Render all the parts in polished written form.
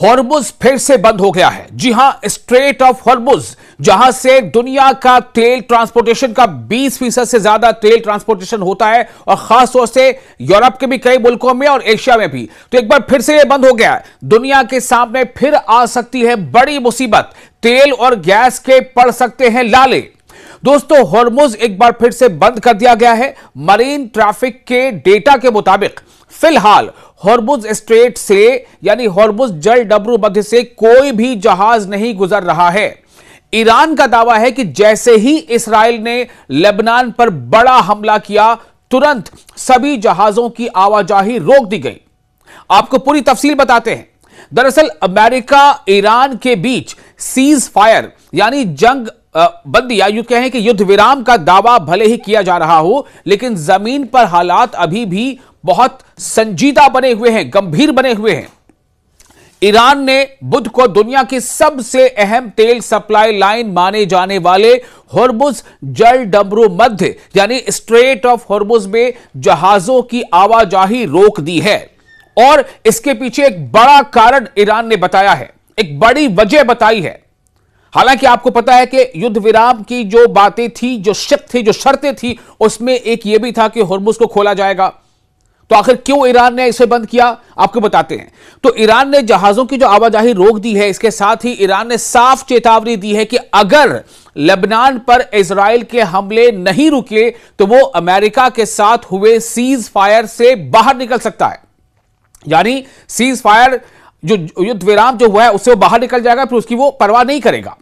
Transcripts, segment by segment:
Hormuz फिर से बंद हो गया है। जी हां, स्ट्रेट ऑफ हॉर्मुज, जहां से दुनिया का तेल ट्रांसपोर्टेशन का 20% से ज्यादा तेल ट्रांसपोर्टेशन होता है, और खासतौर से यूरोप के भी कई मुल्कों में और एशिया में भी। तो एक बार फिर से यह बंद हो गया है। दुनिया के सामने फिर आ सकती है बड़ी मुसीबत। तेल और गैस के पड़ सकते हैं लाले। दोस्तों, हॉर्मुज एक बार फिर से बंद कर दिया गया है। मरीन ट्रैफिक के डेटा के मुताबिक फिलहाल हॉर्मुज स्ट्रेट से, यानी हॉर्मुज जल डबरू मध्य से कोई भी जहाज नहीं गुजर रहा है। ईरान का दावा है कि जैसे ही इस्राएल ने लेबनान पर बड़ा हमला किया, तुरंत सभी जहाजों की आवाजाही रोक दी गई। आपको पूरी तफसील बताते हैं। दरअसल अमेरिका ईरान के बीच सीज फायर, यानी जंग बंदी, या यूं कहें कि युद्ध विराम का दावा भले ही किया जा रहा हो, लेकिन जमीन पर हालात अभी भी बहुत संजीदा बने हुए हैं, गंभीर बने हुए हैं। ईरान ने बुध को दुनिया की सबसे अहम तेल सप्लाई लाइन माने जाने वाले हॉर्मुज जल डबरू मध्य, यानी स्ट्रेट ऑफ हॉर्मुज में जहाजों की आवाजाही रोक दी है। और इसके पीछे एक बड़ा कारण ईरान ने बताया है, एक बड़ी वजह बताई है। हालांकि आपको पता है कि युद्ध विराम की जो बातें थी, जो शर्तें थी, उसमें एक यह भी था कि हॉर्मुज को खोला जाएगा। तो आखिर क्यों ईरान ने इसे बंद किया, आपको बताते हैं। तो ईरान ने जहाजों की जो आवाजाही रोक दी है, इसके साथ ही ईरान ने साफ चेतावनी दी है कि अगर लेबनान पर इजराइल के हमले नहीं रुके तो वो अमेरिका के साथ हुए सीज फायर से बाहर निकल सकता है। यानी सीज फायर, जो युद्ध विराम जो हुआ है, उससे वो बाहर निकल जाएगा, फिर उसकी वो परवाह नहीं करेगा।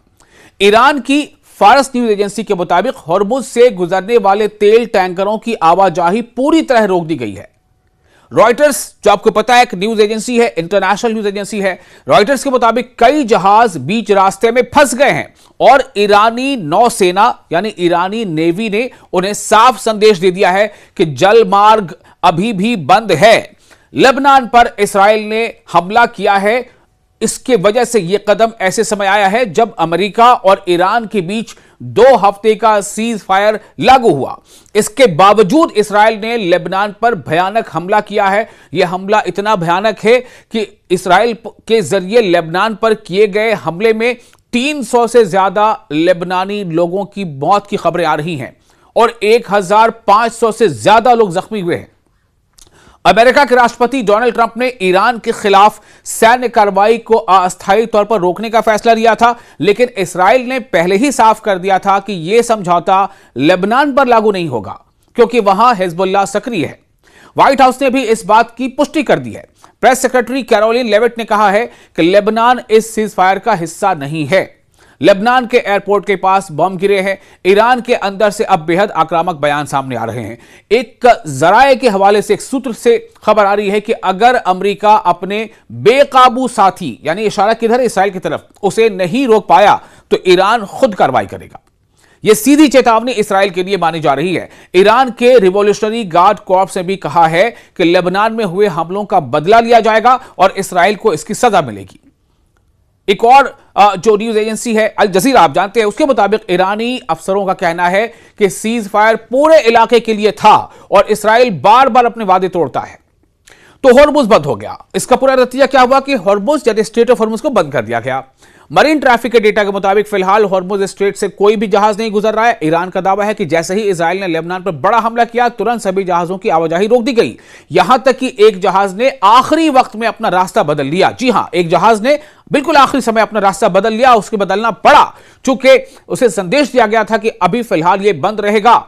ईरान की फारस न्यूज एजेंसी के मुताबिक हॉर्मुज से गुजरने वाले तेल टैंकरों की आवाजाही पूरी तरह रोक दी गई है। रॉयटर्स, जो आपको पता है एक न्यूज एजेंसी है, इंटरनेशनल न्यूज एजेंसी है, रॉयटर्स के मुताबिक कई जहाज बीच रास्ते में फंस गए हैं और ईरानी नौसेना, यानी ईरानी नेवी ने उन्हें साफ संदेश दे दिया है कि जल मार्ग अभी भी बंद है। लेबनान पर इस्राएल ने हमला किया है। इसके वजह से यह कदम ऐसे समय आया है जब अमेरिका और ईरान के बीच 2 हफ्ते का सीज फायर लागू हुआ। इसके बावजूद इस्राएल ने लेबनान पर भयानक हमला किया है। यह हमला इतना भयानक है कि इस्राएल के जरिए लेबनान पर किए गए हमले में 300 से ज्यादा लेबनानी लोगों की मौत की खबरें आ रही हैं और 1500 से ज्यादा लोग जख्मी हुए हैं। अमेरिका के राष्ट्रपति डोनाल्ड ट्रंप ने ईरान के खिलाफ सैन्य कार्रवाई को अस्थायी तौर पर रोकने का फैसला लिया था, लेकिन इस्राएल ने पहले ही साफ कर दिया था कि यह समझौता लेबनान पर लागू नहीं होगा क्योंकि वहां हिजबुल्लाह सक्रिय है। व्हाइट हाउस ने भी इस बात की पुष्टि कर दी है। प्रेस सेक्रेटरी कैरोलिन लेविट ने कहा है कि लेबनान इस सीज फायर का हिस्सा नहीं है। लेबनान के एयरपोर्ट के पास बम गिरे हैं। ईरान के अंदर से अब बेहद आक्रामक बयान सामने आ रहे हैं। एक जराये के हवाले से, एक सूत्र से खबर आ रही है कि अगर अमेरिका अपने बेकाबू साथी, यानी इशारा किधर, इस्राएल की तरफ, उसे नहीं रोक पाया तो ईरान खुद कार्रवाई करेगा। यह सीधी चेतावनी इस्राएल के लिए मानी जा रही है। ईरान के रिवॉल्यूशनरी गार्ड कॉर्प्स ने भी कहा है कि लेबनान में हुए हमलों का बदला लिया जाएगा और इस्राएल को इसकी सजा मिलेगी। एक और जो न्यूज एजेंसी है अल जजीरा, आप जानते हैं, उसके मुताबिक ईरानी अफसरों का कहना है कि सीज फायर पूरे इलाके के लिए था और इस्राएल बार बार अपने वादे तोड़ता है। तो हॉर्मुज बंद हो गया। इसका पूरा नतीजा क्या हुआ कि हॉर्मुज, यानी स्ट्रेट ऑफ हॉर्मुज को बंद कर दिया गया। मरीन ट्रैफिक के डेटा के मुताबिक फिलहाल हॉर्मुज स्ट्रेट से कोई भी जहाज नहीं गुजर रहा है। ईरान का दावा है कि जैसे ही इजराइल ने लेबनान पर बड़ा हमला किया, तुरंत सभी जहाजों की आवाजाही रोक दी गई। यहां तक कि एक जहाज ने आखिरी वक्त में अपना रास्ता बदल लिया। जी हां, एक जहाज ने बिल्कुल आखिरी समय अपना रास्ता बदल लिया। उसके बदलना पड़ा चूंकि उसे संदेश दिया गया था कि अभी फिलहाल यह बंद रहेगा।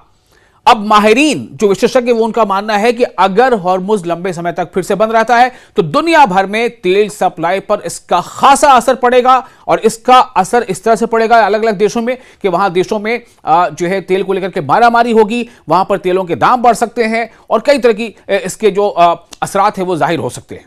अब माहिरीन, जो विशेषज्ञ, वो उनका मानना है कि अगर हॉर्मुज लंबे समय तक फिर से बंद रहता है तो दुनिया भर में तेल सप्लाई पर इसका खासा असर पड़ेगा। और इसका असर इस तरह से पड़ेगा अलग अलग देशों में कि वहां देशों में जो है तेल को लेकर के मारामारी होगी, वहां पर तेलों के दाम बढ़ सकते हैं और कई तरह की इसके जो असरात है वो जाहिर हो सकते हैं।